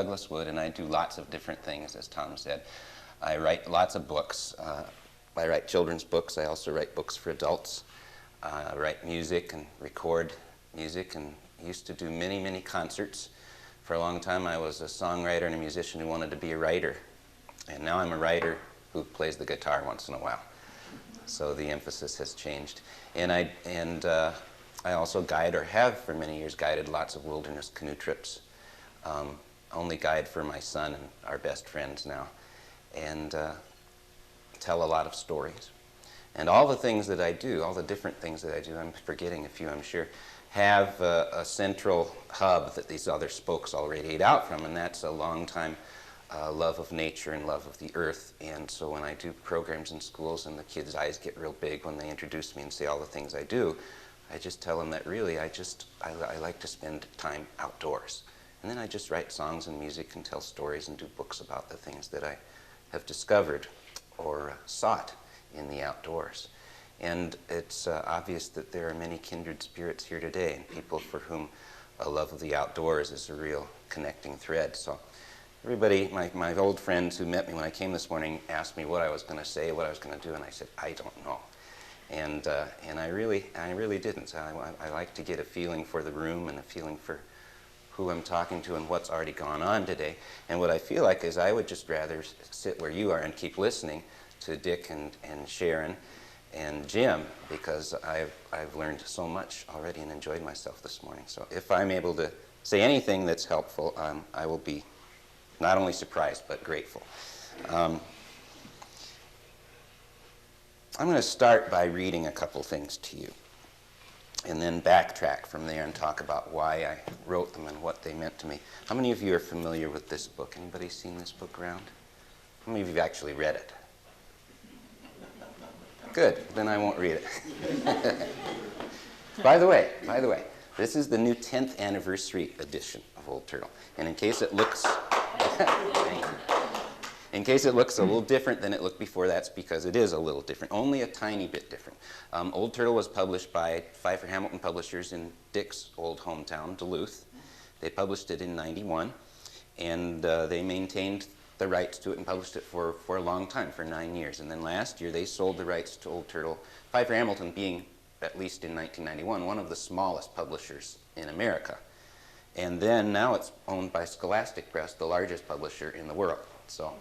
Douglas Wood, and I do lots of different things, as Tom said. I write lots of books. I write children's books. I also write books for adults. I write music and record music, and used to do many, many concerts. For a long time, I was a songwriter and a musician who wanted to be a writer. And now I'm a writer who plays the guitar once in a while. So the emphasis has changed. And I also guide, or have for many years guided, lots of wilderness canoe trips. Only guide for my son and our best friends now. And tell a lot of stories. And all the things that I do, all the different things that I do, I'm forgetting a few, I'm sure, have a central hub that these other spokes all radiate out from, and that's a long time love of nature and love of the earth. And so when I do programs in schools and the kids' eyes get real big when they introduce me and say all the things I do, I just tell them that really I like to spend time outdoors. And then I just write songs and music and tell stories and do books about the things that I have discovered or sought in the outdoors. And it's obvious that there are many kindred spirits here today, and people for whom a love of the outdoors is a real connecting thread. So everybody, my old friends who met me when I came this morning asked me what I was going to say, what I was going to do, and I said, I don't know. And I really didn't. So I like to get a feeling for the room and a feeling for who I'm talking to and what's already gone on today. And what I feel like is I would just rather sit where you are and keep listening to Dick and Sharon and Jim, because I've learned so much already and enjoyed myself this morning. So if I'm able to say anything that's helpful, I will be not only surprised but grateful. I'm going to start by reading a couple things to you, and then backtrack from there and talk about why I wrote them and what they meant to me. How many of you are familiar with this book? Anybody seen this book around? How many of you have actually read it? Good, then I won't read it. By the way, this is the new 10th anniversary edition of Old Turtle. And in case it looks a little different than it looked before, that's because it is a little different, only a tiny bit different. Old Turtle was published by Pfeiffer Hamilton Publishers in Dick's old hometown, Duluth. They published it in '91, and they maintained the rights to it and published it for a long time, for 9 years. And then last year they sold the rights to Old Turtle, Pfeiffer Hamilton being, at least in 1991, one of the smallest publishers in America. And then now it's owned by Scholastic Press, the largest publisher in the world. So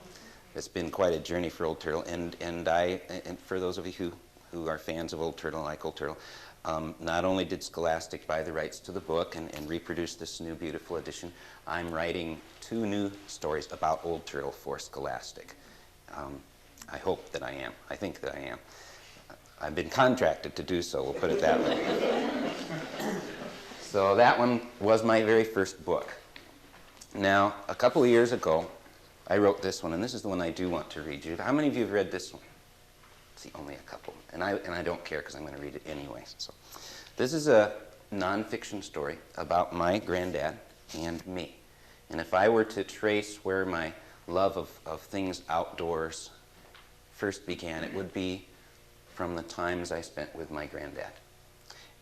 it's been quite a journey for Old Turtle. And for those of you who are fans of Old Turtle and like Old Turtle, not only did Scholastic buy the rights to the book and reproduce this new beautiful edition, I'm writing 2 new stories about Old Turtle for Scholastic. I hope that I am. I think that I am. I've been contracted to do so, we'll put it that way. So that one was my very first book. Now, a couple of years ago, I wrote this one, and this is the one I do want to read you. How many of you have read this one? See, only a couple. And I don't care because I'm going to read it anyway. So this is a nonfiction story about my granddad and me. And if I were to trace where my love of things outdoors first began, it would be from the times I spent with my granddad.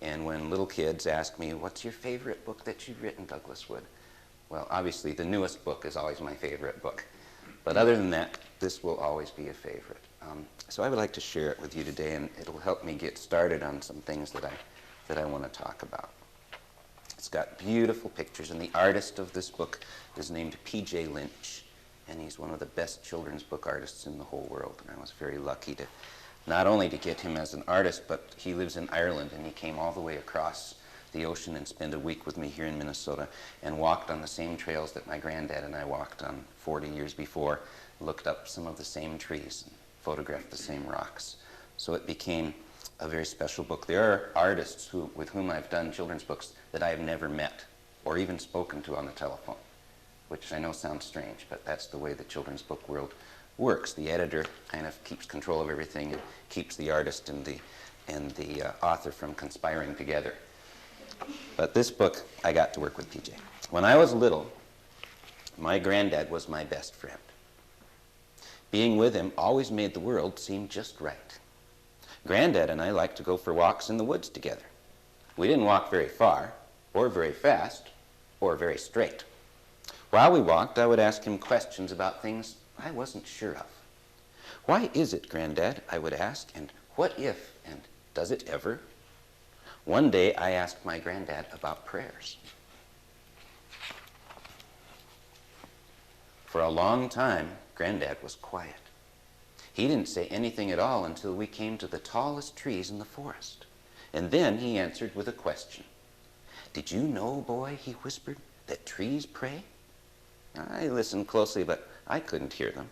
And when little kids ask me, what's your favorite book that you've written, Douglas Wood? Well, obviously, the newest book is always my favorite book. But other than that, this will always be a favorite. So I would like to share it with you today, and it'll help me get started on some things that I want to talk about. It's got beautiful pictures, and the artist of this book is named P.J. Lynch, and he's one of the best children's book artists in the whole world. And I was very lucky to not only to get him as an artist, but he lives in Ireland, and he came all the way across the ocean and spent a week with me here in Minnesota and walked on the same trails that my granddad and I walked on 40 years before, looked up some of the same trees, and photographed the same rocks. So it became a very special book. There are artists with whom I've done children's books that I have never met or even spoken to on the telephone, which I know sounds strange, but that's the way the children's book world works. The editor kind of keeps control of everything and keeps the artist and the author from conspiring together. But this book, I got to work with PJ. When I was little, my granddad was my best friend. Being with him always made the world seem just right. Granddad and I liked to go for walks in the woods together. We didn't walk very far, or very fast, or very straight. While we walked, I would ask him questions about things I wasn't sure of. Why is it, Granddad? I would ask, and what if, and does it ever? One day I asked my granddad about prayers. For a long time, Granddad was quiet. He didn't say anything at all until we came to the tallest trees in the forest. And then he answered with a question. Did you know, boy, he whispered, that trees pray? I listened closely, but I couldn't hear them.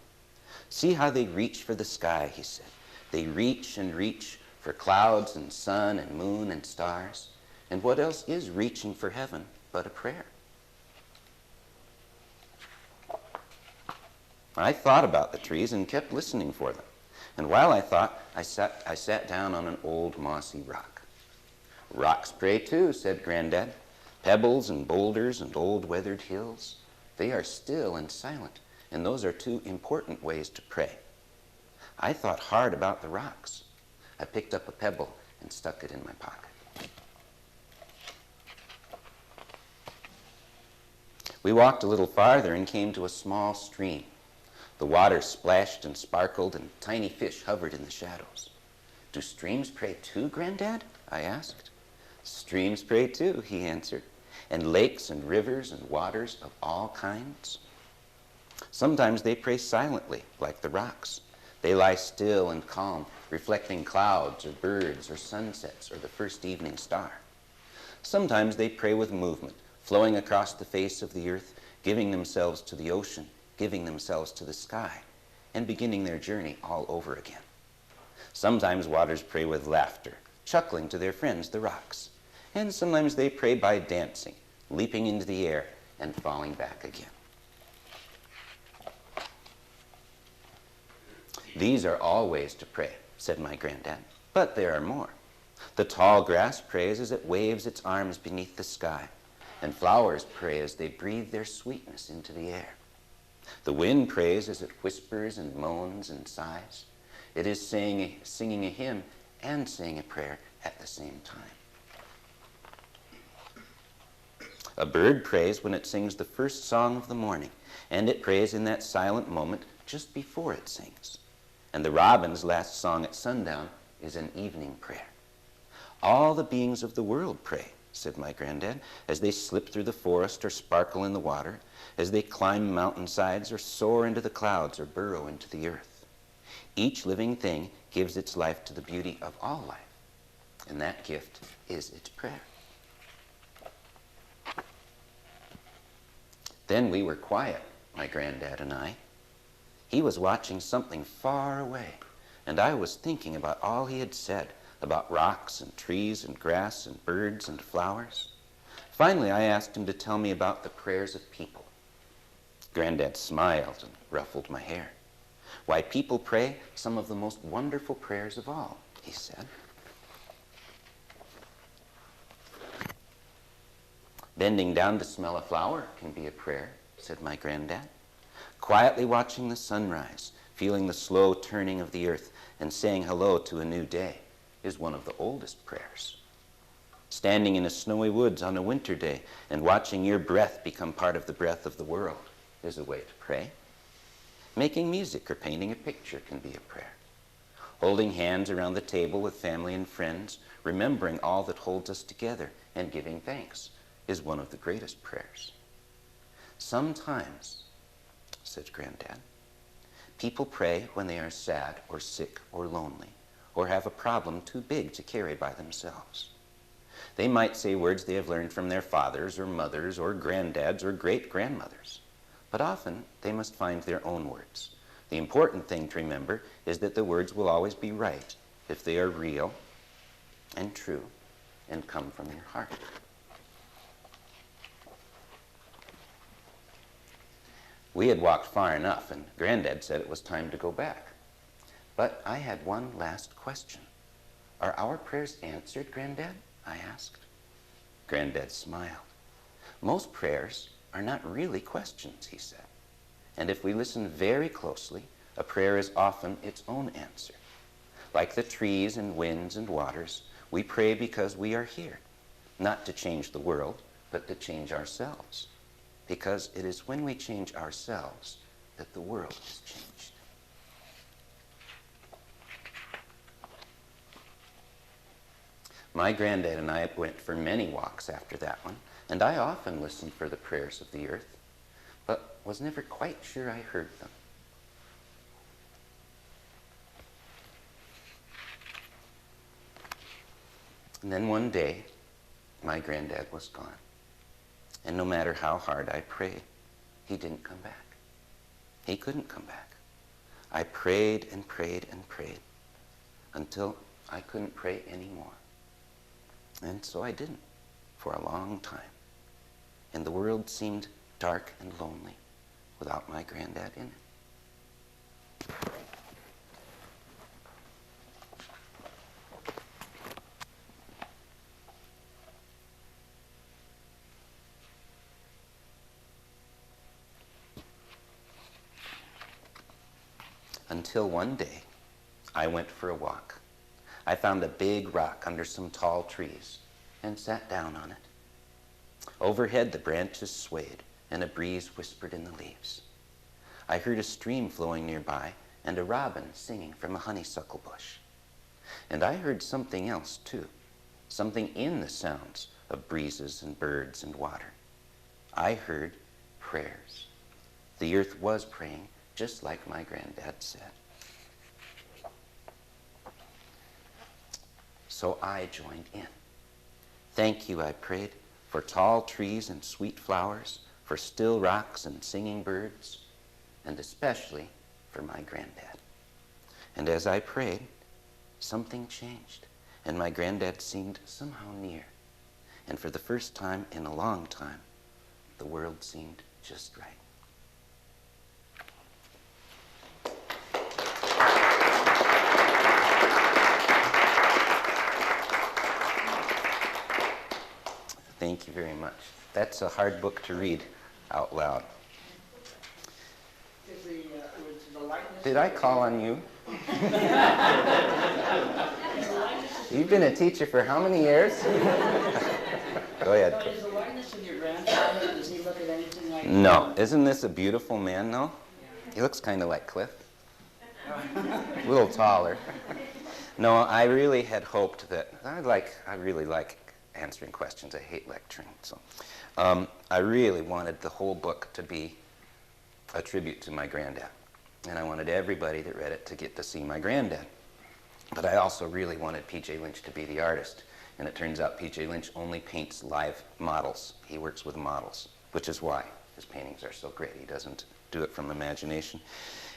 See how they reach for the sky, he said. They reach and reach for clouds and sun and moon and stars. And what else is reaching for heaven but a prayer? I thought about the trees and kept listening for them. And while I thought, I sat down on an old mossy rock. Rocks pray too, said Granddad. Pebbles and boulders and old weathered hills. They are still and silent, and those are two important ways to pray. I thought hard about the rocks. I picked up a pebble and stuck it in my pocket. We walked a little farther and came to a small stream. The water splashed and sparkled, and tiny fish hovered in the shadows. Do streams pray too, Granddad? I asked. Streams pray too, he answered, and lakes and rivers and waters of all kinds. Sometimes they pray silently, like the rocks. They lie still and calm, reflecting clouds or birds or sunsets or the first evening star. Sometimes they pray with movement, flowing across the face of the earth, giving themselves to the ocean, giving themselves to the sky, and beginning their journey all over again. Sometimes waters pray with laughter, chuckling to their friends, the rocks. And sometimes they pray by dancing, leaping into the air and falling back again. These are all ways to pray, said my granddad, but there are more. The tall grass prays as it waves its arms beneath the sky, and flowers pray as they breathe their sweetness into the air. The wind prays as it whispers and moans and sighs. It is singing a hymn and saying a prayer at the same time. A bird prays when it sings the first song of the morning, and it prays in that silent moment just before it sings. And the robin's last song at sundown is an evening prayer. All the beings of the world pray, said my granddad, as they slip through the forest or sparkle in the water, as they climb mountainsides or soar into the clouds or burrow into the earth. Each living thing gives its life to the beauty of all life, and that gift is its prayer. Then we were quiet, my granddad and I. He was watching something far away, and I was thinking about all he had said about rocks and trees and grass and birds and flowers. Finally, I asked him to tell me about the prayers of people. Granddad smiled and ruffled my hair. Why, people pray some of the most wonderful prayers of all, he said. Bending down to smell a flower can be a prayer, said my granddad. Quietly watching the sunrise, feeling the slow turning of the earth, and saying hello to a new day is one of the oldest prayers. Standing in a snowy woods on a winter day and watching your breath become part of the breath of the world is a way to pray. Making music or painting a picture can be a prayer. Holding hands around the table with family and friends, remembering all that holds us together and giving thanks is one of the greatest prayers. Sometimes, said Granddad, people pray when they are sad or sick or lonely or have a problem too big to carry by themselves. They might say words they have learned from their fathers or mothers or granddads or great-grandmothers, but often they must find their own words. The important thing to remember is that the words will always be right if they are real and true and come from your heart. We had walked far enough, and Granddad said it was time to go back. But I had one last question. Are our prayers answered, Granddad? I asked. Granddad smiled. Most prayers are not really questions, he said. And if we listen very closely, a prayer is often its own answer. Like the trees and winds and waters, we pray because we are here, not to change the world, but to change ourselves. because it is when we change ourselves that the world is changed. My granddad and I went for many walks after that one, and I often listened for the prayers of the earth, but was never quite sure I heard them. And then one day, my granddad was gone. And no matter how hard I prayed, he didn't come back. He couldn't come back. I prayed and prayed and prayed until I couldn't pray anymore. And so I didn't for a long time. And the world seemed dark and lonely without my granddad in it. Until one day, I went for a walk. I found a big rock under some tall trees and sat down on it. Overhead, the branches swayed and a breeze whispered in the leaves. I heard a stream flowing nearby and a robin singing from a honeysuckle bush. And I heard something else, too, something in the sounds of breezes and birds and water. I heard prayers. The earth was praying, just like my granddad said. So I joined in. Thank you, I prayed, for tall trees and sweet flowers, for still rocks and singing birds, and especially for my granddad. And as I prayed, something changed, and my granddad seemed somehow near. And for the first time in a long time, the world seemed just right. Thank you very much. That's a hard book to read out loud. Did I call on you? You've been a teacher for how many years? Go ahead. Is the likeness of your grandfather, does he look at anything like No. Isn't this a beautiful man, though? He looks kind of like Cliff. A little taller. No, I really had hoped that, I really like answering questions. I hate lecturing. So I really wanted the whole book to be a tribute to my granddad. And I wanted everybody that read it to get to see my granddad. But I also really wanted P.J. Lynch to be the artist. And it turns out P.J. Lynch only paints live models. He works with models, which is why his paintings are so great. He doesn't do it from imagination.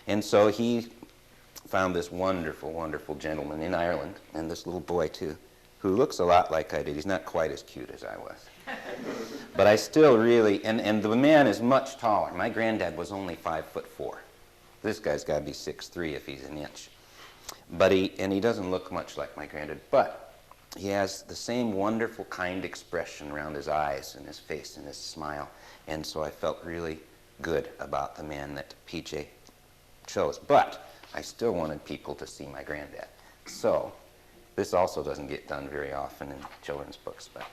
And so he found this wonderful, wonderful gentleman in Ireland, and this little boy too, who looks a lot like I did. He's not quite as cute as I was. But I still really, and the man is much taller. My granddad was only 5'4". This guy's got to be 6'3" if he's an inch. But he doesn't look much like my granddad, but he has the same wonderful, kind expression around his eyes and his face and his smile. And so I felt really good about the man that PJ chose. But I still wanted people to see my granddad. So this also doesn't get done very often in children's books, but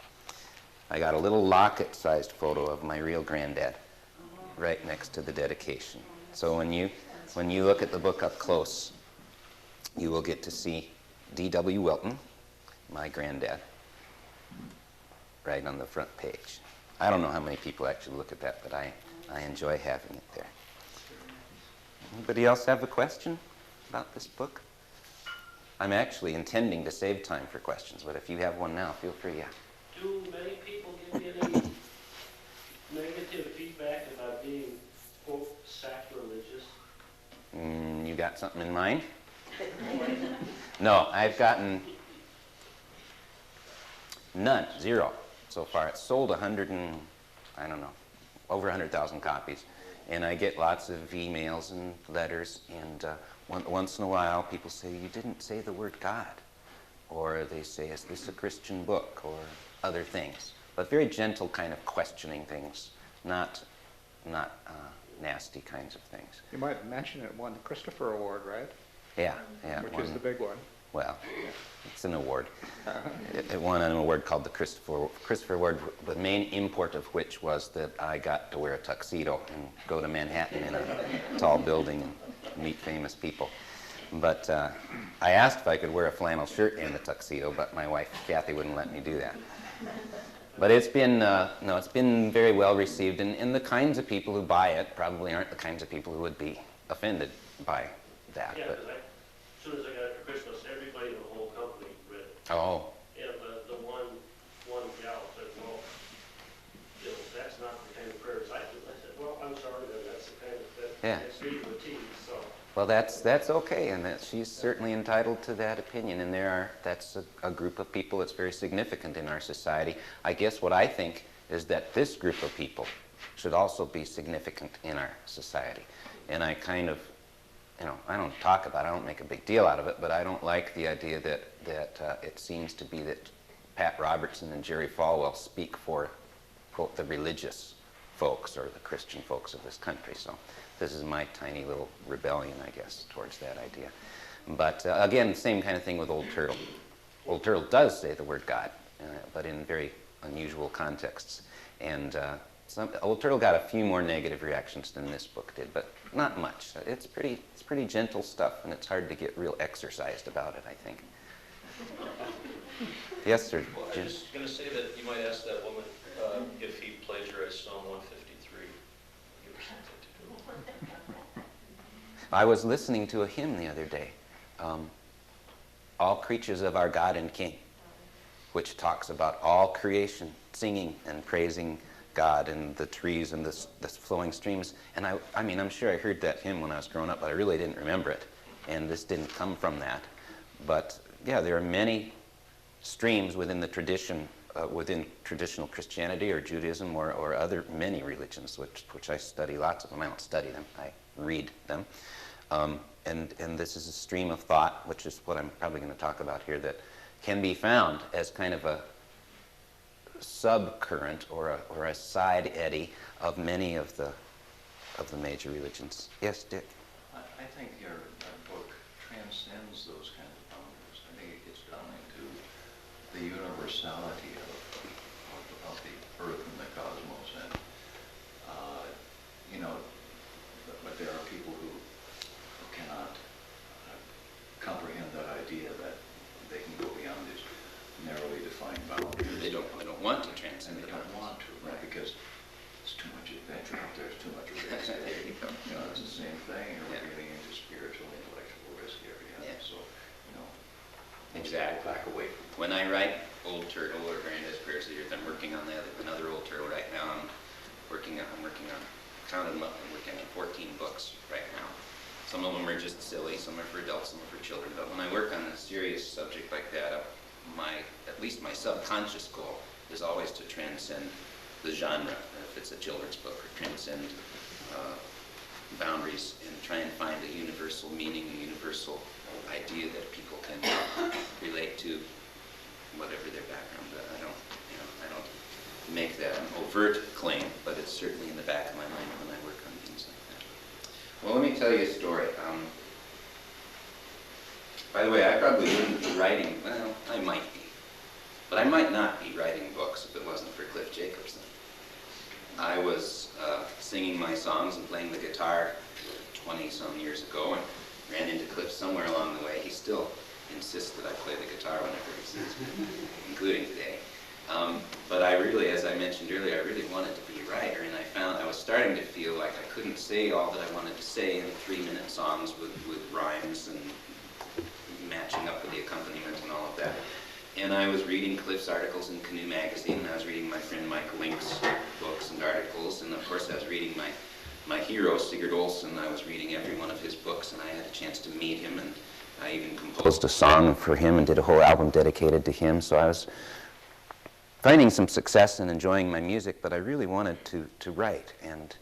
I got a little locket-sized photo of my real granddad right next to the dedication. So when you look at the book up close, you will get to see D.W. Wilton, my granddad, right on the front page. I don't know how many people actually look at that, but I enjoy having it there. Anybody else have a question about this book? I'm actually intending to save time for questions, but if you have one now, feel free, yeah. Do many people give you any negative feedback about being, quote, sacrilegious? You got something in mind? No, I've gotten none, zero so far. It's sold over 100,000 copies. And I get lots of emails and letters, and once in a while people say, you didn't say the word God. Or they say, is this a Christian book? Or other things. But very gentle kind of questioning things, not nasty kinds of things. You might mention it won the Christopher Award, right? Yeah. Which is the big one. Well, it's an award. It won an award called the Christopher Award, the main import of which was that I got to wear a tuxedo and go to Manhattan in a tall building and meet famous people. But I asked if I could wear a flannel shirt and a tuxedo, but my wife, Kathy, wouldn't let me do that. But it's been, no, it's been very well received, and the kinds of people who buy it probably aren't the kinds of people who would be offended by that. Yeah, But, because as soon as I got it for Christmas, everybody in the whole company read it. oh, And the one gal said, well, you know, that's not the kind of prayers I do. I said, well, I'm sorry, then that's the kind of, Yeah. that's me to a T, so. well, that's okay, and that she's certainly entitled to that opinion. And that's a group of people that's very significant in our society. I guess what I think is that this group of people should also be significant in our society. And I kind of, you know, I don't talk about it, I don't make a big deal out of it, but I don't like the idea that it seems to be that Pat Robertson and Jerry Falwell speak for, quote, the religious folks or the Christian folks of this country. So this is my tiny little rebellion, I guess, towards that idea. But again, same kind of thing with Old Turtle. Old Turtle does say the word God, but in very unusual contexts. And Old Turtle got a few more negative reactions than this book did, but not much. It's pretty gentle stuff, and it's hard to get real exercised about it, I think. Yes, sir. Well, I was just going to say that you might ask that woman if he plagiarized Psalm 153. Give her something to do. I was listening to a hymn the other day, All Creatures of Our God and King, which talks about all creation singing and praising God and the trees and the flowing streams. And I mean, I'm sure I heard that hymn when I was growing up, but I really didn't remember it. And this didn't come from that. But yeah, there are many streams within the tradition, within traditional Christianity or Judaism or other many religions, which I study lots of them. I don't study them, I read them. And this is a stream of thought, which is what I'm probably going to talk about here, that can be found as kind of a subcurrent or a side eddy of many of the major religions. Yes, Dick? I think your book transcends those kind of boundaries. I think it gets down into the universality of the earth and the cosmos, and you know, but there are people who cannot comprehend that idea that they can go beyond these narrowly defined boundaries. They don't want to transcend And they the don't want to, right? Because there's too much adventure out there, there's too much risk. You know, it's the same thing. We're Yeah. getting into spiritual, intellectual risk area. Yeah. So, you know, Exactly. back away from When I write Old Turtle or Granddad's Prayers of the Earth, I'm working on another Old Turtle right now. I'm working on, counted them up, I'm working on 14 books right now. Some of them are just silly, some are for adults, some are for children. But when I work on a serious subject like that, at least my subconscious goal is always to transcend the genre, if it's a children's book, or transcend boundaries and try and find a universal meaning, a universal idea that people can relate to, whatever their background. But I don't make that an overt claim, but it's certainly in the back of my mind when I work on things like that. Well, let me tell you a story. By the way, I probably wouldn't be writing, well, I might be, but I might not be writing books if it wasn't for Cliff Jacobson. I was singing my songs and playing the guitar 20-some years ago and ran into Cliff somewhere along the way. He still insists that I play the guitar whenever he sees me, including today. But I really, as I mentioned earlier, I really wanted to be a writer, and I was starting to feel like I couldn't say all that I wanted to say in 3-minute songs with rhymes and matching up with the accompaniment and all of that. And I was reading Cliff's articles in Canoe Magazine, and I was reading my friend Mike Link's books and articles, and of course I was reading my hero, Sigurd Olson. I was reading every one of his books, and I had a chance to meet him, and I even composed a song for him and did a whole album dedicated to him. So I was finding some success and enjoying my music, but I really wanted to write. And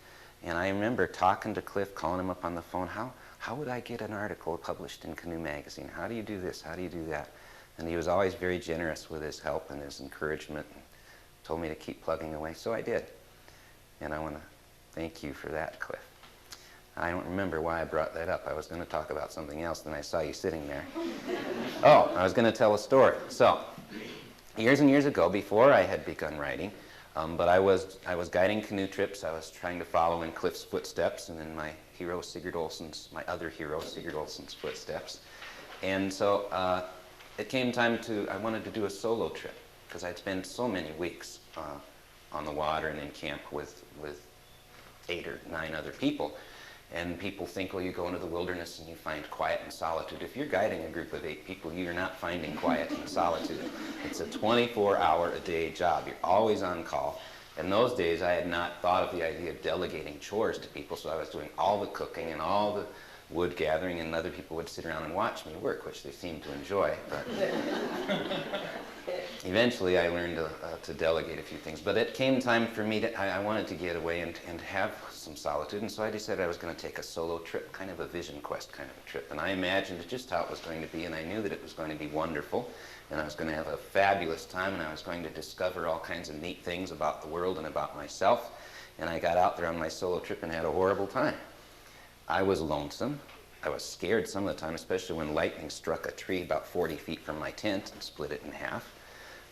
I remember talking to Cliff, calling him up on the phone, how would I get an article published in Canoe Magazine? How do you do this? How do you do that? And he was always very generous with his help and his encouragement, and told me to keep plugging away, so I did. And I want to thank you for that, Cliff. I don't remember why I brought that up. I was going to talk about something else, then I saw you sitting there. Oh, I was going to tell a story. So, years and years ago, before I had begun writing, but I was guiding canoe trips. I was trying to follow in Cliff's footsteps and in my other hero, Sigurd Olson's footsteps. And so it came time I wanted to do a solo trip because I'd spent so many weeks on the water and in camp with 8 or 9 other people. And people think, well, you go into the wilderness and you find quiet and solitude. If you're guiding a group of 8 people, you're not finding quiet and solitude. It's a 24-hour-a-day job. You're always on call. In those days, I had not thought of the idea of delegating chores to people, so I was doing all the cooking and all the wood gathering, and other people would sit around and watch me work, which they seemed to enjoy. But eventually, I learned to delegate a few things. But it came time for me I wanted to get away and have some solitude, and so I decided I was going to take a solo trip, kind of a vision quest kind of a trip. And I imagined just how it was going to be, and I knew that it was going to be wonderful, and I was going to have a fabulous time, and I was going to discover all kinds of neat things about the world and about myself. And I got out there on my solo trip and had a horrible time. I was lonesome. I was scared some of the time, especially when lightning struck a tree about 40 feet from my tent and split it in half.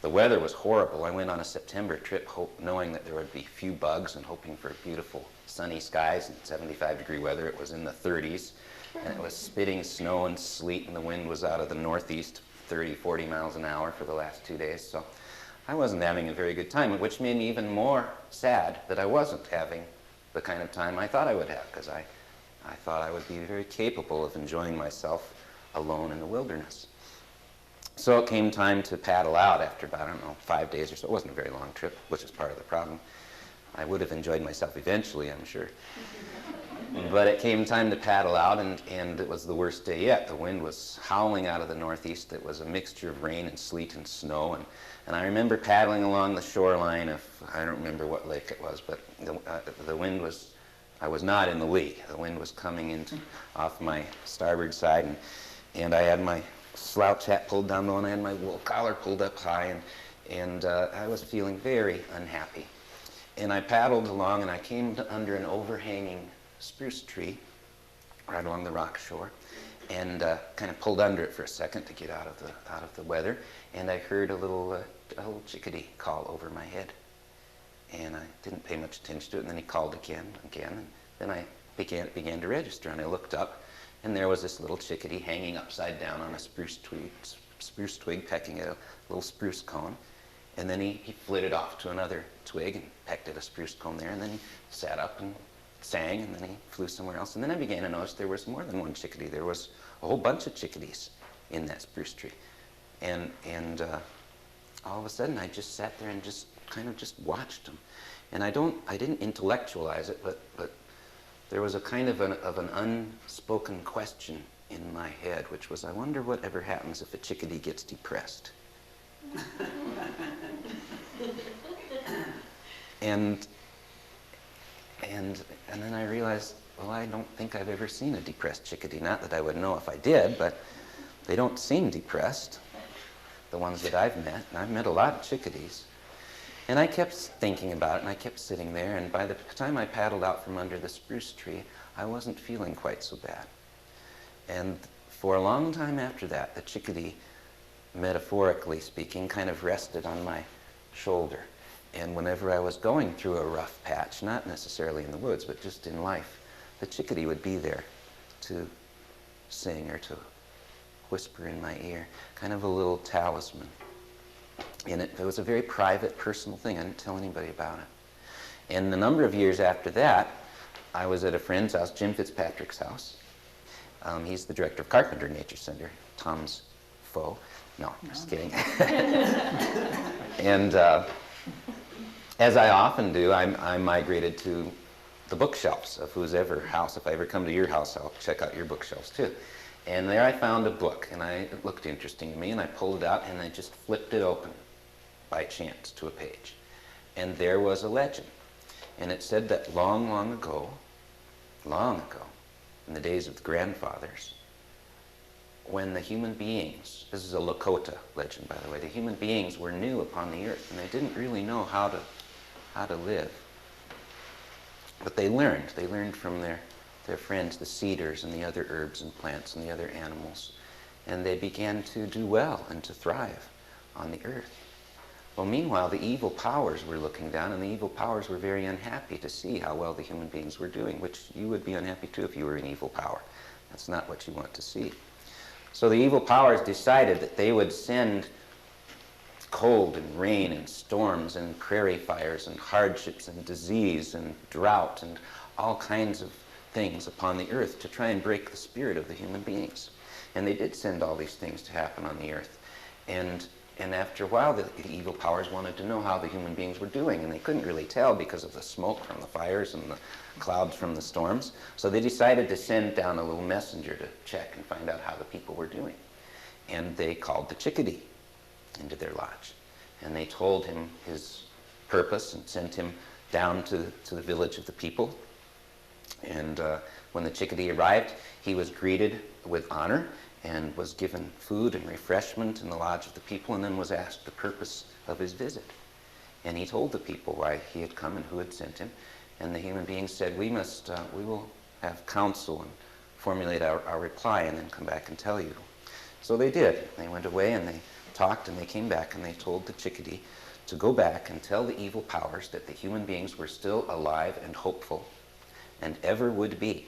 The weather was horrible. I went on a September trip knowing that there would be few bugs and hoping for beautiful sunny skies and 75-degree weather. It was in the 30s, and it was spitting snow and sleet, and the wind was out of the northeast 30, 40 miles an hour for the last 2 days. So I wasn't having a very good time, which made me even more sad that I wasn't having the kind of time I thought I would have, because I thought I would be very capable of enjoying myself alone in the wilderness. So it came time to paddle out after about, I don't know, 5 days or so. It wasn't a very long trip, which is part of the problem. I would have enjoyed myself eventually, I'm sure. But it came time to paddle out, and it was the worst day yet. The wind was howling out of the northeast. It was a mixture of rain and sleet and snow. And I remember paddling along the shoreline of, I don't remember what lake it was, but the wind was, I was not in the lee. The wind was coming off my starboard side, and I had my slouch hat pulled down low, and I had my wool collar pulled up high, and I was feeling very unhappy. And I paddled along, and I came under an overhanging spruce tree right along the rock shore, and kind of pulled under it for a second to get out of the weather, and I heard a little chickadee call over my head, and I didn't pay much attention to it. And then he called again, and then I began to register, and I looked up, and there was this little chickadee hanging upside down on a spruce twig, pecking at a little spruce cone. And then he flitted off to another twig and pecked at a spruce cone there, and then he sat up and sang, and then he flew somewhere else. And then I began to notice there was more than one chickadee. There was a whole bunch of chickadees in that spruce tree. And all of a sudden I just sat there and just kind of just watched them. And I didn't intellectualize it, but there was a kind of an unspoken question in my head, which was, I wonder whatever happens if a chickadee gets depressed. And then I realized, well, I don't think I've ever seen a depressed chickadee. Not that I would know if I did, but they don't seem depressed, the ones that I've met. And I've met a lot of chickadees. And I kept thinking about it, and I kept sitting there, and by the time I paddled out from under the spruce tree, I wasn't feeling quite so bad. And for a long time after that, the chickadee, metaphorically speaking, kind of rested on my shoulder. And whenever I was going through a rough patch, not necessarily in the woods, but just in life, the chickadee would be there to sing or to whisper in my ear, kind of a little talisman. And it was a very private, personal thing. I didn't tell anybody about it. And a number of years after that, I was at a friend's house, Jim Fitzpatrick's house. He's the director of Carpenter Nature Center, Tom's foe. No, just kidding. And as I often do, I migrated to the bookshelves of whose ever house. If I ever come to your house, I'll check out your bookshelves too. And there I found a book, and it looked interesting to me, and I pulled it out, and I just flipped it open by chance to a page. And there was a legend. And it said that long, long ago, in the days of the grandfathers, when the human beings, this is a Lakota legend, by the way, the human beings were new upon the earth, and they didn't really know how to live. But they learned from their their friends, the cedars and the other herbs and plants and the other animals. And they began to do well and to thrive on the earth. Well, meanwhile, the evil powers were looking down, and the evil powers were very unhappy to see how well the human beings were doing, which you would be unhappy too if you were an evil power. That's not what you want to see. So the evil powers decided that they would send cold and rain and storms and prairie fires and hardships and disease and drought and all kinds of things upon the earth to try and break the spirit of the human beings. And they did send all these things to happen on the earth. And after a while, the evil powers wanted to know how the human beings were doing, and they couldn't really tell because of the smoke from the fires and the clouds from the storms. So they decided to send down a little messenger to check and find out how the people were doing. And they called the chickadee into their lodge. And they told him his purpose and sent him down to the village of the people. And when the chickadee arrived, he was greeted with honor and was given food and refreshment in the lodge of the people, and then was asked the purpose of his visit. And he told the people why he had come and who had sent him. And the human beings said, we will have counsel and formulate our reply and then come back and tell you. So they did. They went away and they talked, and they came back and they told the chickadee to go back and tell the evil powers that the human beings were still alive and hopeful and ever would be.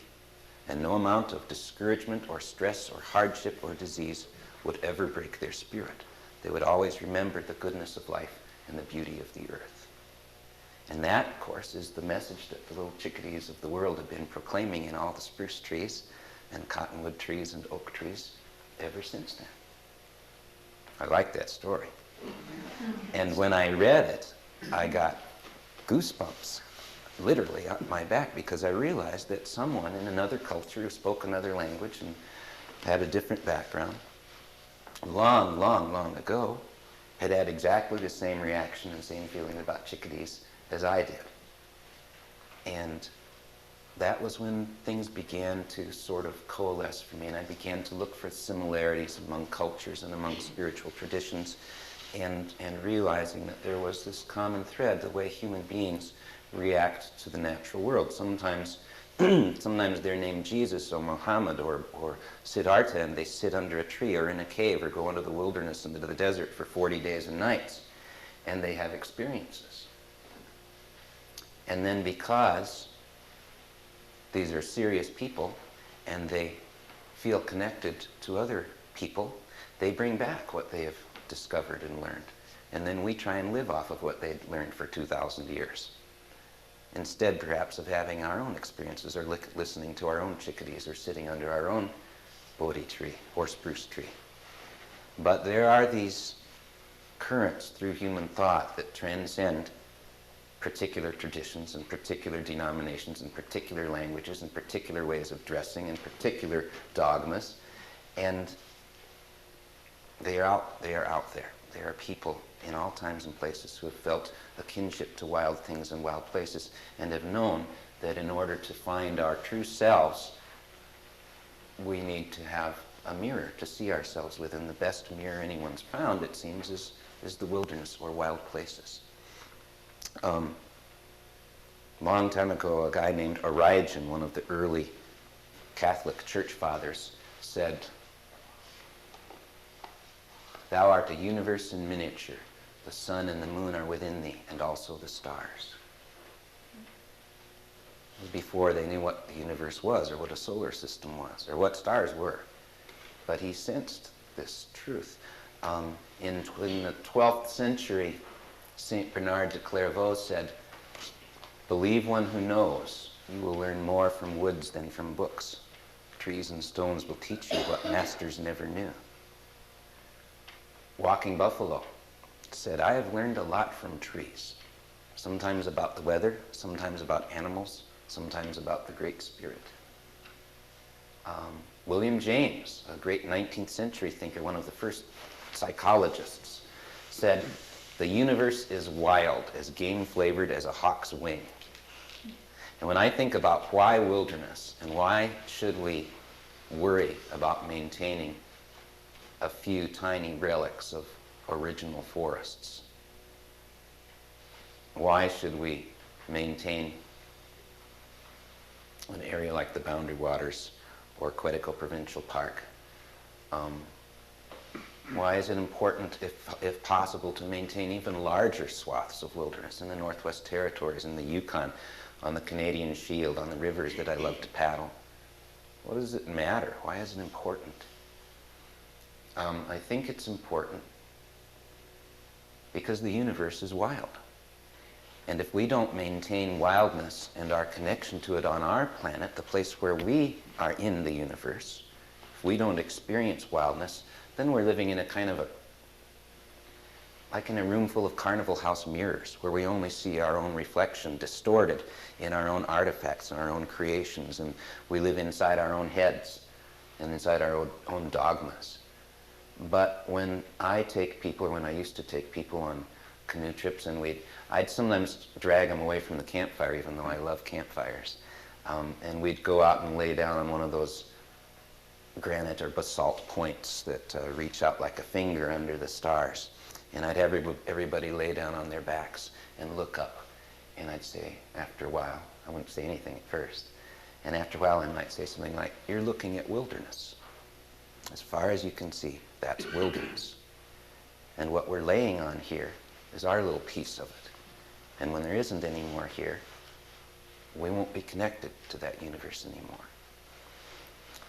And no amount of discouragement or stress or hardship or disease would ever break their spirit. They would always remember the goodness of life and the beauty of the earth. And that, of course, is the message that the little chickadees of the world have been proclaiming in all the spruce trees and cottonwood trees and oak trees ever since then. I like that story. And when I read it, I got goosebumps literally up my back, because I realized that someone in another culture who spoke another language and had a different background long, long, long ago had had exactly the same reaction and same feeling about chickadees as I did. And that was when things began to sort of coalesce for me, and I began to look for similarities among cultures and among spiritual traditions, and realizing that there was this common thread, the way human beings react to the natural world. Sometimes they're named Jesus or Muhammad or Siddhartha, and they sit under a tree or in a cave or go into the wilderness, into the desert for 40 days and nights, and they have experiences. And then because these are serious people and they feel connected to other people, they bring back what they have discovered and learned. And then we try and live off of what they'd learned for 2,000 years. Instead, perhaps, of having our own experiences or listening to our own chickadees or sitting under our own Bodhi tree or spruce tree. But there are these currents through human thought that transcend particular traditions and particular denominations and particular languages and particular ways of dressing and particular dogmas. And they are out there. There are people in all times and places who have felt a kinship to wild things and wild places and have known that in order to find our true selves, we need to have a mirror to see ourselves with. And the best mirror anyone's found, it seems, is the wilderness or wild places. Long time ago, a guy named Origen, one of the early Catholic church fathers, said, "Thou art a universe in miniature. The sun and the moon are within thee, and also the stars." It was before they knew what the universe was, or what a solar system was, or what stars were. But he sensed this truth. In the 12th century, Saint Bernard de Clairvaux said, "Believe one who knows. You will learn more from woods than from books. Trees and stones will teach you what masters never knew." Walking Buffalo said, "I have learned a lot from trees, sometimes about the weather, sometimes about animals, sometimes about the Great Spirit." William James, a great 19th century thinker, one of the first psychologists, said, "The universe is wild, as game-flavored as a hawk's wing." And when I think about why wilderness, and why should we worry about maintaining a few tiny relics of original forests? Why should we maintain an area like the Boundary Waters or Quetico Provincial Park. Why is it important, if possible, to maintain even larger swaths of wilderness in the Northwest Territories, in the Yukon, on the Canadian Shield, on the rivers that I love to paddle? What does it matter? Why is it important? I think it's important because the universe is wild. And if we don't maintain wildness and our connection to it on our planet, the place where we are in the universe, if we don't experience wildness, then we're living in a kind of like in a room full of Carnival House mirrors, where we only see our own reflection distorted in our own artifacts and our own creations, and we live inside our own heads and inside our own dogmas. But when I take people, or when I used to take people on canoe trips, and I'd sometimes drag them away from the campfire, even though I love campfires, and we'd go out and lay down on one of those granite or basalt points that reach out like a finger under the stars. And I'd have everybody lay down on their backs and look up. And I'd say, after a while, I wouldn't say anything at first, and after a while I might say something like, "You're looking at wilderness. As far as you can see, that's wilderness. And what we're laying on here is our little piece of it. And when there isn't any more here, we won't be connected to that universe anymore."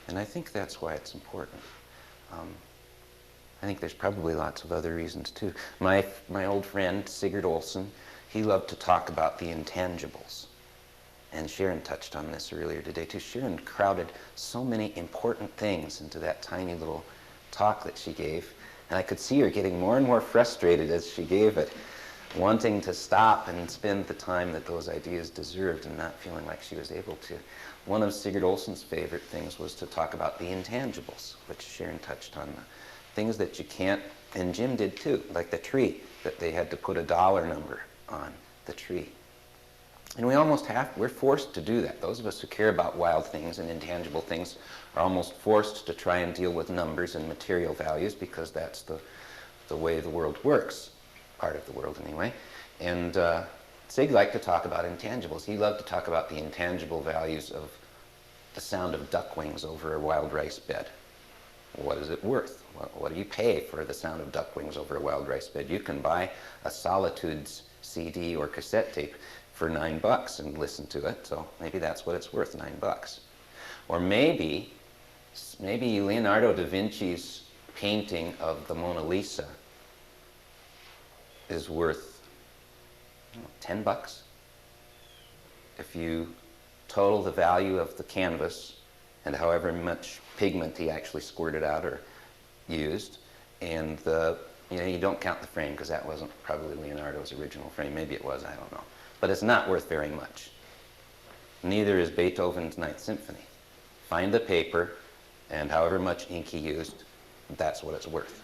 And I think that's why it's important. I think there's probably lots of other reasons too. My old friend, Sigurd Olson, he loved to talk about the intangibles. And Sharon touched on this earlier today too. Sharon crowded so many important things into that tiny little talk that she gave. And I could see her getting more and more frustrated as she gave it, wanting to stop and spend the time that those ideas deserved and not feeling like she was able to. One of Sigurd Olson's favorite things was to talk about the intangibles, which Sharon touched on. Things that you can't, and Jim did too, like the tree, that they had to put a dollar number on the tree. And we're forced to do that. Those of us who care about wild things and intangible things are almost forced to try and deal with numbers and material values, because that's the way the world works, part of the world anyway. And Sig liked to talk about intangibles. He loved to talk about the intangible values of the sound of duck wings over a wild rice bed. What is it worth? What do you pay for the sound of duck wings over a wild rice bed? You can buy a Solitudes CD or cassette tape for $9 and listen to it, so maybe that's what it's worth, $9. Or maybe Leonardo da Vinci's painting of the Mona Lisa is worth $10. If you total the value of the canvas and however much pigment he actually squirted out or used, and you don't count the frame, because that wasn't probably Leonardo's original frame. Maybe it was, I don't know. But it's not worth very much. Neither is Beethoven's Ninth Symphony. Find the paper, and however much ink he used, that's what it's worth.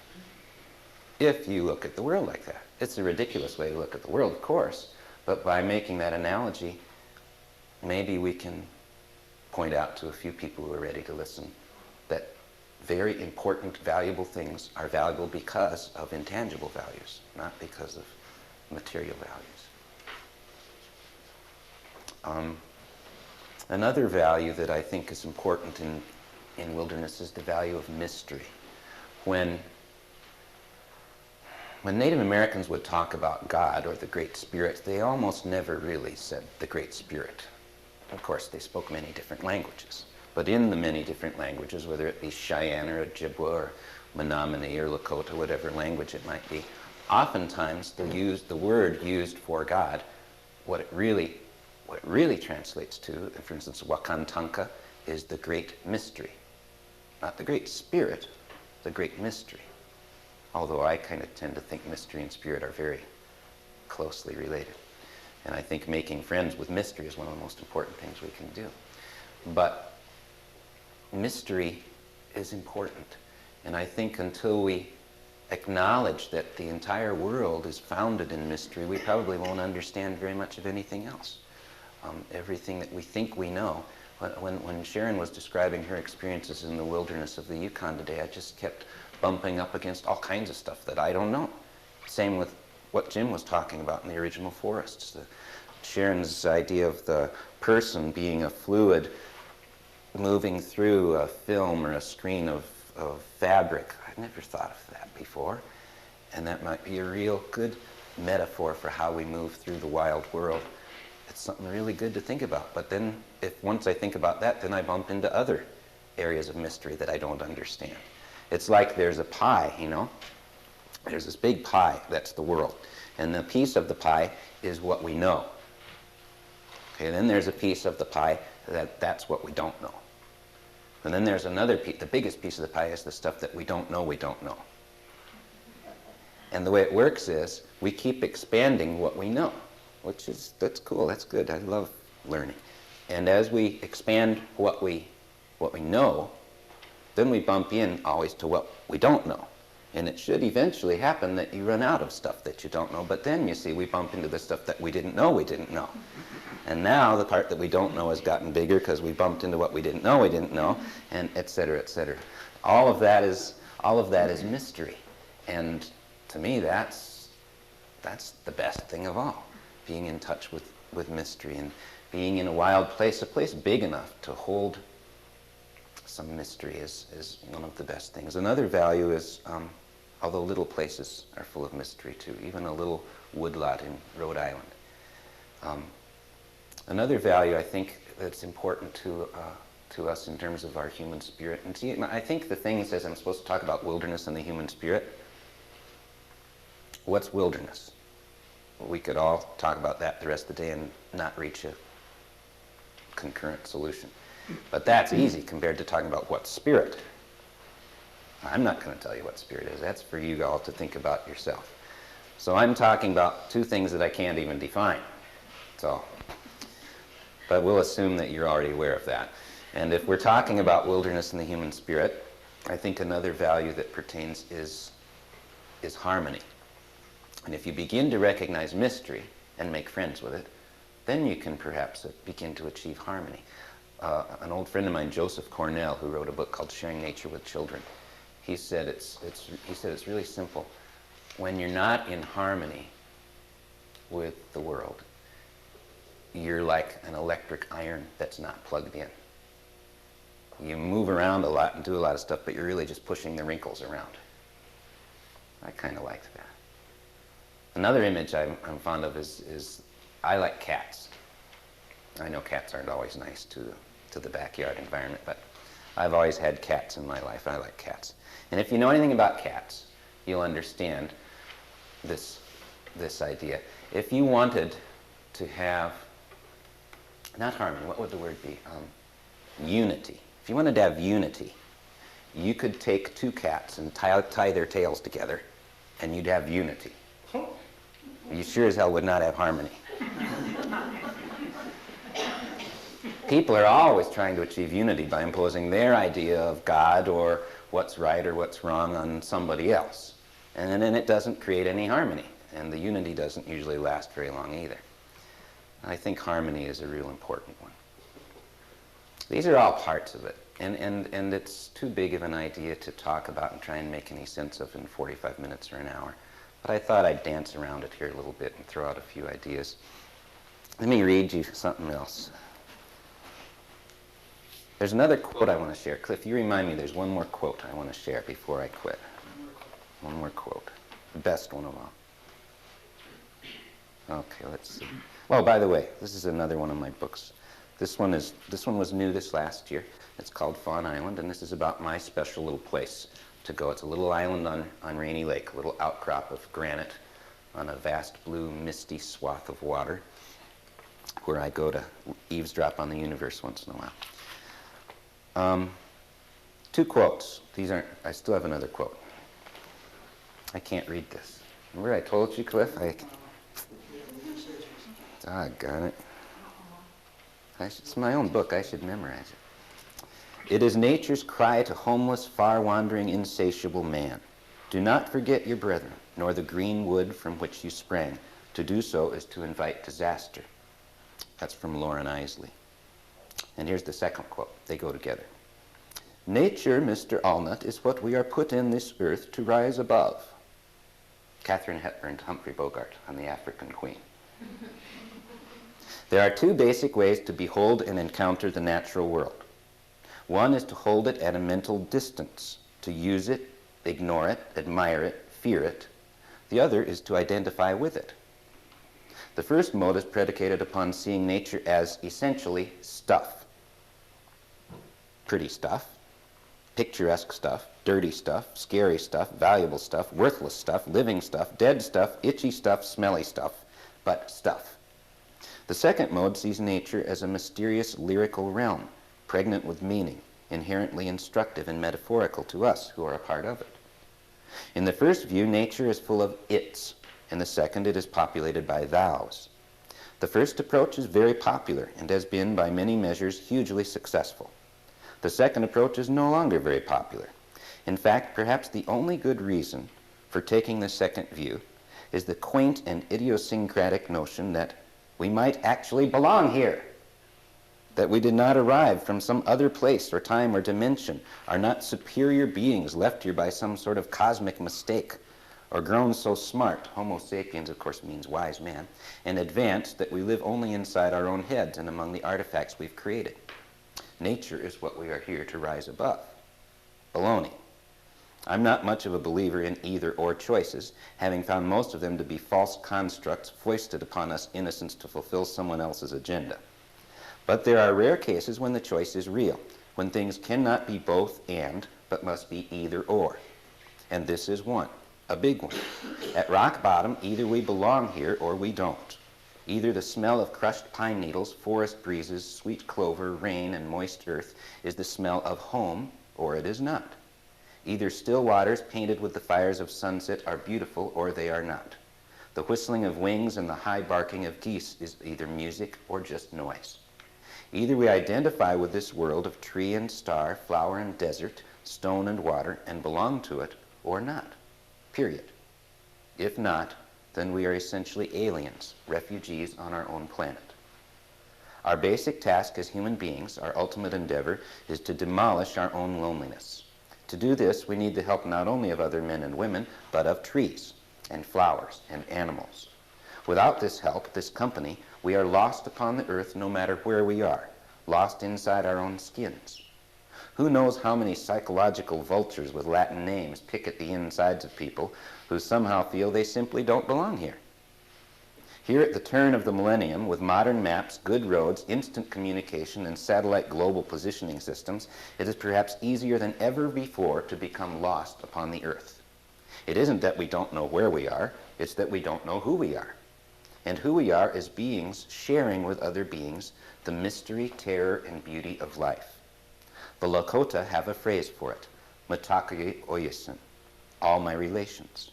If you look at the world like that. It's a ridiculous way to look at the world, of course, but by making that analogy, maybe we can point out to a few people who are ready to listen that very important, valuable things are valuable because of intangible values, not because of material values. Another value that I think is important in wilderness is the value of mystery. When Native Americans would talk about God or the Great Spirit, they almost never really said the Great Spirit. Of course, they spoke many different languages. But in the many different languages, whether it be Cheyenne or Ojibwa or Menominee or Lakota, whatever language it might be, oftentimes the word used for God, what it really translates to, for instance, Wakantanka, is the Great Mystery. Not the Great Spirit, the Great Mystery. Although I kind of tend to think mystery and spirit are very closely related. And I think making friends with mystery is one of the most important things we can do. But mystery is important. And I think until we acknowledge that the entire world is founded in mystery, we probably won't understand very much of anything else. Everything that we think we know. When Sharon was describing her experiences in the wilderness of the Yukon today, I just kept bumping up against all kinds of stuff that I don't know. Same with what Jim was talking about in the original forests. Sharon's idea of the person being a fluid moving through a film or a screen of fabric. I've never thought of that before. And that might be a real good metaphor for how we move through the wild world. It's something really good to think about. But then, once I think about that, then I bump into other areas of mystery that I don't understand. It's like there's a pie, you know? There's this big pie, that's the world. And the piece of the pie is what we know. Okay, then there's a piece of the pie that's what we don't know. And then there's another piece, the biggest piece of the pie is the stuff that we don't know we don't know. And the way it works is we keep expanding what we know, that's cool, that's good, I love learning. And as we expand what we know, then we bump in always to what we don't know. And it should eventually happen that you run out of stuff that you don't know, but then you see we bump into the stuff that we didn't know we didn't know. And now the part that we don't know has gotten bigger because we bumped into what we didn't know, and et cetera, et cetera. All of that is mystery. And to me, that's the best thing of all, being in touch with mystery and being in a wild place, a place big enough to hold some mystery is one of the best things. Another value is, although little places are full of mystery too, even a little woodlot in Rhode Island. Another value I think that's important to us in terms of our human spirit, and see, I think the thing says I'm supposed to talk about wilderness and the human spirit. What's wilderness? Well, we could all talk about that the rest of the day and not reach a concurrent solution. But that's easy compared to talking about what's spirit. I'm not going to tell you what spirit is. That's for you all to think about yourself. So I'm talking about two things that I can't even define. But we'll assume that you're already aware of that. And if we're talking about wilderness and the human spirit, I think another value that pertains is harmony. And if you begin to recognize mystery and make friends with it, then you can perhaps begin to achieve harmony. An old friend of mine, Joseph Cornell, who wrote a book called Sharing Nature with Children, he said it's really simple. When you're not in harmony with the world, you're like an electric iron that's not plugged in. You move around a lot and do a lot of stuff, but you're really just pushing the wrinkles around. I kind of like that. Another image I'm fond of is I like cats. I know cats aren't always nice to the backyard environment, but I've always had cats in my life. I like cats. And if you know anything about cats, you'll understand this idea. If you wanted to have, not harmony, what would the word be? Unity. If you wanted to have unity, you could take two cats and tie their tails together, and you'd have unity. You sure as hell would not have harmony. People are always trying to achieve unity by imposing their idea of God or what's right or what's wrong on somebody else. And then it doesn't create any harmony, and the unity doesn't usually last very long either. I think harmony is a real important one. These are all parts of it, and it's too big of an idea to talk about and try and make any sense of in 45 minutes or an hour. But I thought I'd dance around it here a little bit and throw out a few ideas. Let me read you something else. There's another quote I want to share. Cliff, you remind me there's one more quote I want to share before I quit. One more quote. The best one of all. Okay, let's see. Oh, by the way, this is another one of my books. This one was new this last year. It's called Fawn Island, and this is about my special little place to go. It's a little island on Rainy Lake, a little outcrop of granite on a vast blue misty swath of water where I go to eavesdrop on the universe once in a while. Two quotes. I still have another quote. I can't read this. Remember I told you, Cliff? Doggone it. It's my own book. I should memorize it. It is nature's cry to homeless, far-wandering, insatiable man. Do not forget your brethren, nor the green wood from which you sprang. To do so is to invite disaster. That's from Lauren Isley. And here's the second quote. They go together. Nature, Mr. Allnut, is what we are put in this earth to rise above. Katharine Hepburn to Humphrey Bogart on The African Queen. There are two basic ways to behold and encounter the natural world. One is to hold it at a mental distance, to use it, ignore it, admire it, fear it. The other is to identify with it. The first mode is predicated upon seeing nature as essentially stuff. Pretty stuff, picturesque stuff, dirty stuff, scary stuff, valuable stuff, worthless stuff, living stuff, dead stuff, itchy stuff, smelly stuff, but stuff. The second mode sees nature as a mysterious lyrical realm, pregnant with meaning, inherently instructive and metaphorical to us who are a part of it. In the first view, nature is full of its. In the second, it is populated by thous. The first approach is very popular and has been, by many measures, hugely successful. The second approach is no longer very popular. In fact, perhaps the only good reason for taking the second view is the quaint and idiosyncratic notion that we might actually belong here, that we did not arrive from some other place or time or dimension, are not superior beings left here by some sort of cosmic mistake, or grown so smart, Homo sapiens of course means wise man, and advanced that we live only inside our own heads and among the artifacts we've created. Nature is what we are here to rise above. Baloney. I'm not much of a believer in either or choices, having found most of them to be false constructs foisted upon us innocents to fulfill someone else's agenda. But there are rare cases when the choice is real, when things cannot be both and, but must be either or. And this is one, a big one. At rock bottom, either we belong here or we don't. Either the smell of crushed pine needles, forest breezes, sweet clover, rain, and moist earth is the smell of home, or it is not. Either still waters painted with the fires of sunset are beautiful, or they are not. The whistling of wings and the high barking of geese is either music or just noise. Either we identify with this world of tree and star, flower and desert, stone and water, and belong to it, or not. Period. If not, then we are essentially aliens, refugees on our own planet. Our basic task as human beings, our ultimate endeavor, is to demolish our own loneliness. To do this, we need the help not only of other men and women, but of trees and flowers and animals. Without this help, this company, we are lost upon the earth no matter where we are, lost inside our own skins. Who knows how many psychological vultures with Latin names pick at the insides of people who somehow feel they simply don't belong here. Here at the turn of the millennium, with modern maps, good roads, instant communication, and satellite global positioning systems, it is perhaps easier than ever before to become lost upon the earth. It isn't that we don't know where we are, it's that we don't know who we are. And who we are is beings sharing with other beings the mystery, terror, and beauty of life. The Lakota have a phrase for it, Mitakuye Oyasin, all my relations.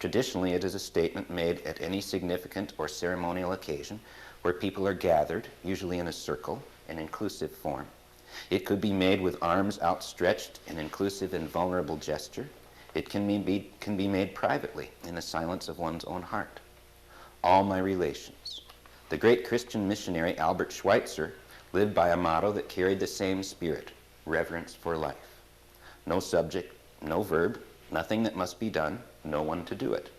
Traditionally, it is a statement made at any significant or ceremonial occasion where people are gathered, usually in a circle, an inclusive form. It could be made with arms outstretched, an inclusive and vulnerable gesture. It can be made privately, in the silence of one's own heart. All my relations. The great Christian missionary Albert Schweitzer lived by a motto that carried the same spirit, reverence for life. No subject, no verb, nothing that must be done, no one to do it.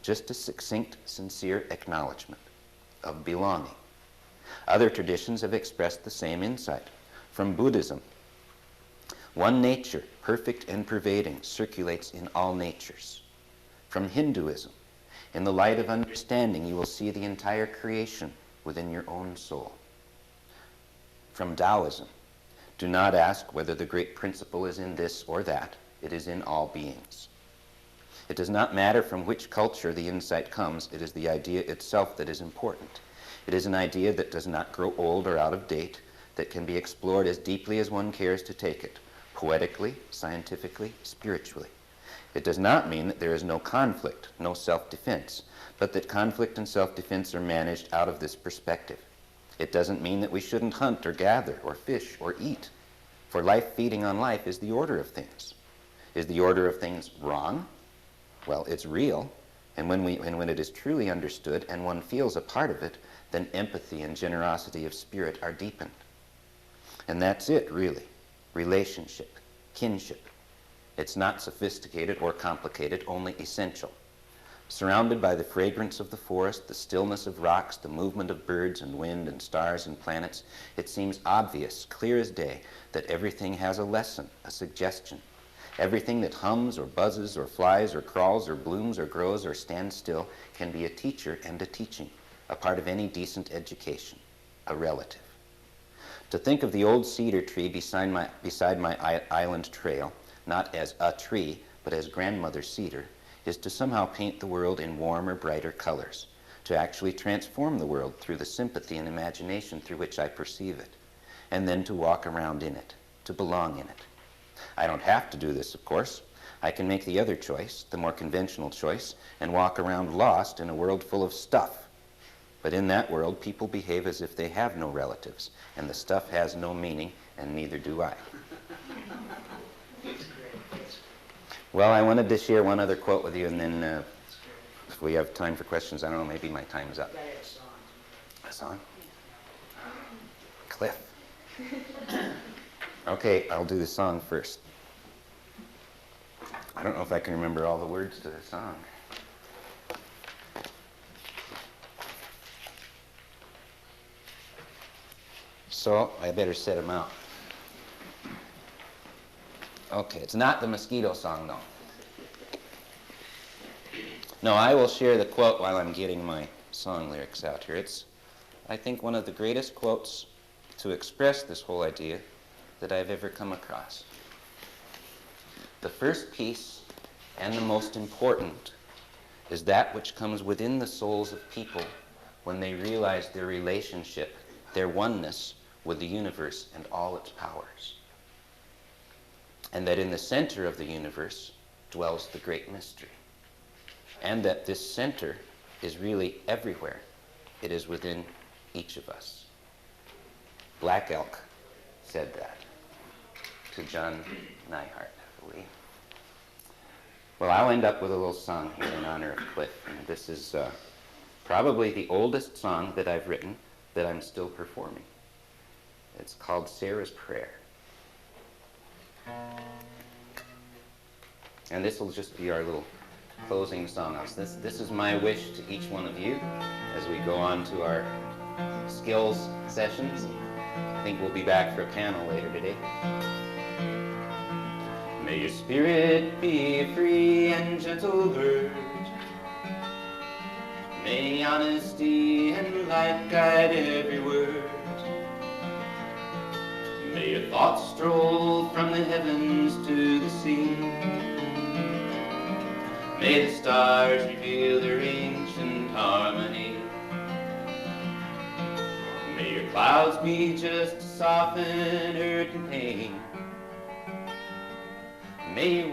Just a succinct, sincere acknowledgement of belonging. Other traditions have expressed the same insight. From Buddhism, one nature, perfect and pervading, circulates in all natures. From Hinduism, in the light of understanding, you will see the entire creation within your own soul. From Taoism, do not ask whether the great principle is in this or that. It is in all beings. It does not matter from which culture the insight comes. It is the idea itself that is important. It is an idea that does not grow old or out of date, that can be explored as deeply as one cares to take it, poetically, scientifically, spiritually. It does not mean that there is no conflict, no self-defense, but that conflict and self-defense are managed out of this perspective. It doesn't mean that we shouldn't hunt or gather or fish or eat, for life feeding on life is the order of things. Is the order of things wrong? Well, it's real, and when it is truly understood and one feels a part of it, then empathy and generosity of spirit are deepened. And that's it, really. Surrounded by the fragrance of the forest, the stillness of rocks, the movement of birds and wind and stars and planets, it seems obvious, clear as day, that everything has a lesson, a suggestion. Everything that hums or buzzes or flies or crawls or blooms or grows or stands still can be a teacher and a teaching, a part of any decent education, a relative. To think of the old cedar tree beside my island trail, not as a tree, but as grandmother cedar, is to somehow paint the world in warmer, brighter colors, to actually transform the world through the sympathy and imagination through which I perceive it, and then to walk around in it, to belong in it. I don't have to do this, of course. I can make the other choice, the more conventional choice, and walk around lost in a world full of stuff. But in that world, people behave as if they have no relatives, and the stuff has no meaning, and neither do I. Well, I wanted to share one other quote with you, and then if we have time for questions, I don't know, maybe my time is up. Got a song. A song? Cliff. Okay, I'll do the song first. I don't know if I can remember all the words to the song. So I better set them out. Okay, it's not the mosquito song, though. No, I will share the quote while I'm getting my song lyrics out here. It's, I think, one of the greatest quotes to express this whole idea that I've ever come across. The first piece, and the most important, is that which comes within the souls of people when they realize their relationship, their oneness with the universe and all its powers. And that in the center of the universe dwells the great mystery. And that this center is really everywhere. It is within each of us. Black Elk said that to John Neihart, I believe. Well, I'll end up with a little song here in honor of Cliff. And this is probably the oldest song that I've written that I'm still performing. It's called Sarah's Prayer. And this will just be our little closing song. This is my wish to each one of you as we go on to our skills sessions. I think we'll be back for a panel later today. May your spirit be a free and gentle bird. May honesty and light guide every word. May your thoughts stroll from the heavens to the sea. May the stars reveal their ancient harmony. May your clouds be just to soften hurt and pain. May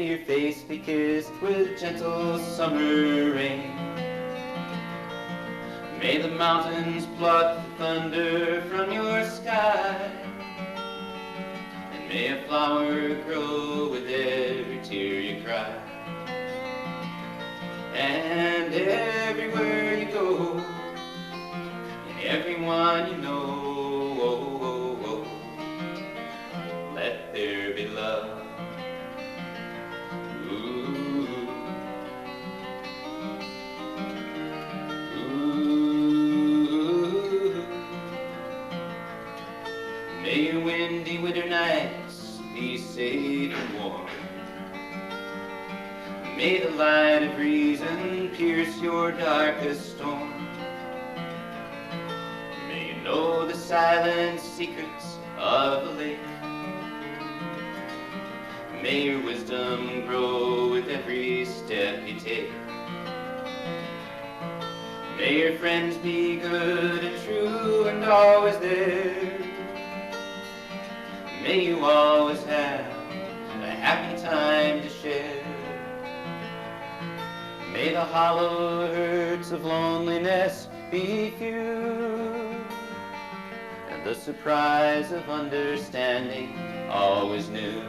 your face be kissed with gentle summer rain. May the mountains blot the thunder from your sky. And may a flower grow with every tear you cry. And everywhere you go, and everyone you know, let there be love. May your windy winter nights be safe and warm. May the light of reason pierce your darkest storm. May you know the silent secrets of the lake. May your wisdom grow with every step you take. May your friends be good and true and always there. May you always have a happy time to share. May the hollow hurts of loneliness be few, and the surprise of understanding always new.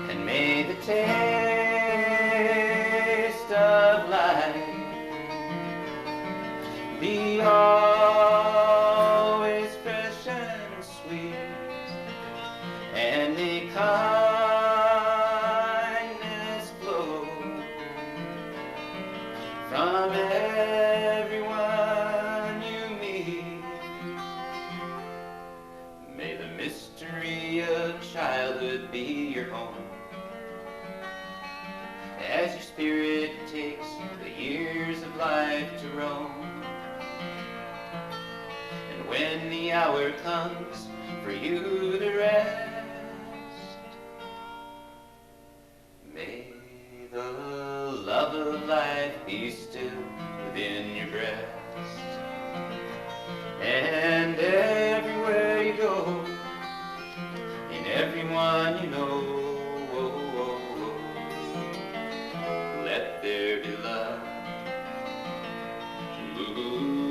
And may the taste of life be always fresh and sweet, and may kindness flow from everyone you meet. May the mystery of childhood be your home, as your spirit takes the years of life to roam. And when the hour comes for you to rest, may the love of life be still within your breast. And everywhere you go, in everyone you know, let there be love. Ooh.